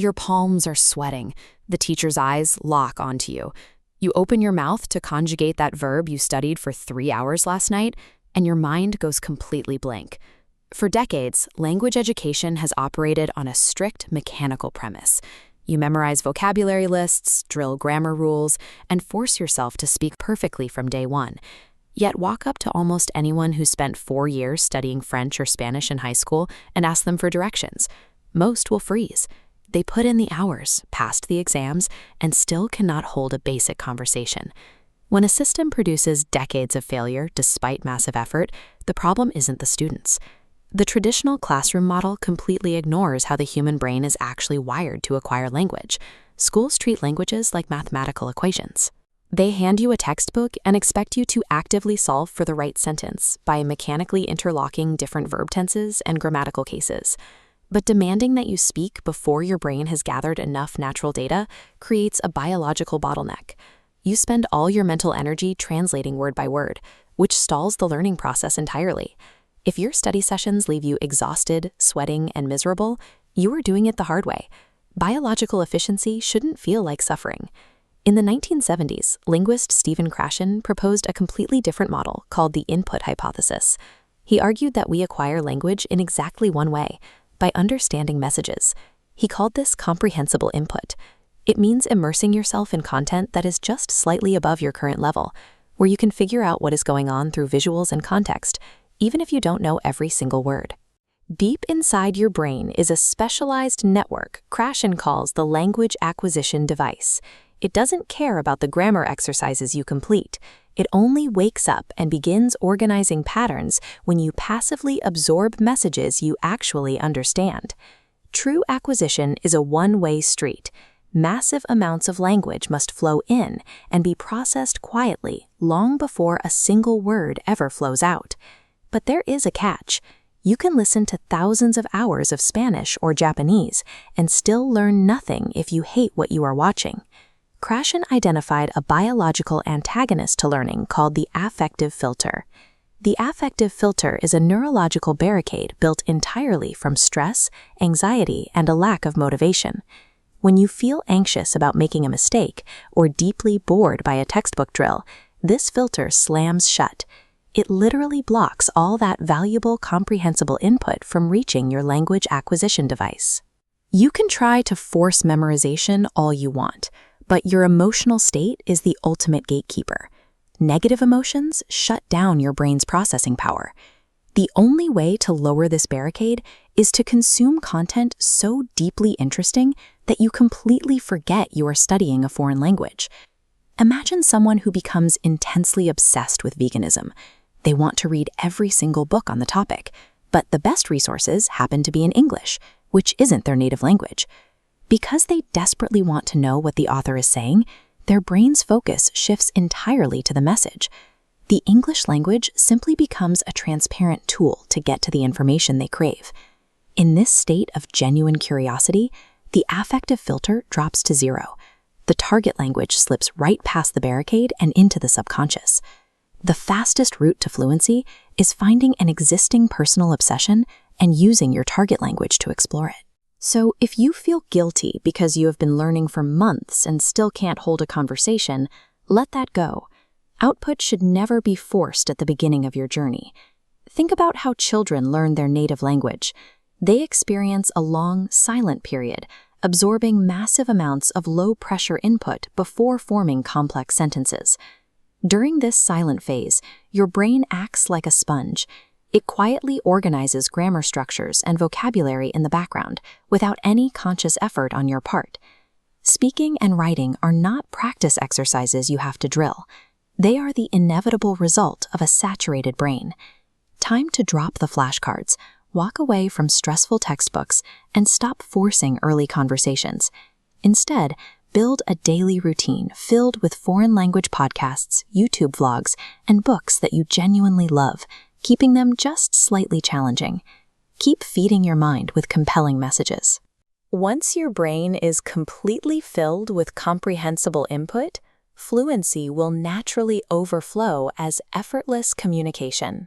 Your palms are sweating. The teacher's eyes lock onto you. You open your mouth to conjugate that verb you studied for 3 hours last night, and your mind goes completely blank. For decades, language education has operated on a strict mechanical premise. You memorize vocabulary lists, drill grammar rules, and force yourself to speak perfectly from day one. Yet walk up to almost anyone who spent 4 years studying French or Spanish in high school and ask them for directions. Most will freeze. They put in the hours, passed the exams, and still cannot hold a basic conversation. When a system produces decades of failure despite massive effort, the problem isn't the students. The traditional classroom model completely ignores how the human brain is actually wired to acquire language. Schools treat languages like mathematical equations. They hand you a textbook and expect you to actively solve for the right sentence by mechanically interlocking different verb tenses and grammatical cases. But demanding that you speak before your brain has gathered enough natural data creates a biological bottleneck. You spend all your mental energy translating word by word, which stalls the learning process entirely. If your study sessions leave you exhausted, sweating, and miserable, you are doing it the hard way. Biological efficiency shouldn't feel like suffering. In the 1970s, linguist Stephen Krashen proposed a completely different model called the input hypothesis. He argued that we acquire language in exactly one way, by understanding messages. He called this comprehensible input. It means immersing yourself in content that is just slightly above your current level, where you can figure out what is going on through visuals and context, even if you don't know every single word. Deep inside your brain is a specialized network Krashen calls the language acquisition device. It doesn't care about the grammar exercises you complete. It only wakes up and begins organizing patterns when you passively absorb messages you actually understand. True acquisition is a one-way street. Massive amounts of language must flow in and be processed quietly long before a single word ever flows out. But there is a catch. You can listen to thousands of hours of Spanish or Japanese and still learn nothing if you hate what you are watching. Krashen identified a biological antagonist to learning called the affective filter. The affective filter is a neurological barricade built entirely from stress, anxiety, and a lack of motivation. When you feel anxious about making a mistake or deeply bored by a textbook drill, this filter slams shut. It literally blocks all that valuable comprehensible input from reaching your language acquisition device. You can try to force memorization all you want, but your emotional state is the ultimate gatekeeper. Negative emotions shut down your brain's processing power. The only way to lower this barricade is to consume content so deeply interesting that you completely forget you are studying a foreign language. Imagine someone who becomes intensely obsessed with veganism. They want to read every single book on the topic, but the best resources happen to be in English, which isn't their native language. Because they desperately want to know what the author is saying, their brain's focus shifts entirely to the message. The English language simply becomes a transparent tool to get to the information they crave. In this state of genuine curiosity, the affective filter drops to zero. The target language slips right past the barricade and into the subconscious. The fastest route to fluency is finding an existing personal obsession and using your target language to explore it. So if you feel guilty because you have been learning for months and still can't hold a conversation, let that go. Output should never be forced at the beginning of your journey. Think about how children learn their native language. They experience a long, silent period, absorbing massive amounts of low-pressure input before forming complex sentences. During this silent phase, your brain acts like a sponge. It quietly organizes grammar structures and vocabulary in the background without any conscious effort on your part. Speaking and writing are not practice exercises you have to drill. They are the inevitable result of a saturated brain. Time to drop the flashcards, walk away from stressful textbooks, and stop forcing early conversations. Instead, build a daily routine filled with foreign language podcasts, YouTube vlogs, and books that you genuinely love, keeping them just slightly challenging. Keep feeding your mind with compelling messages. Once your brain is completely filled with comprehensible input, fluency will naturally overflow as effortless communication.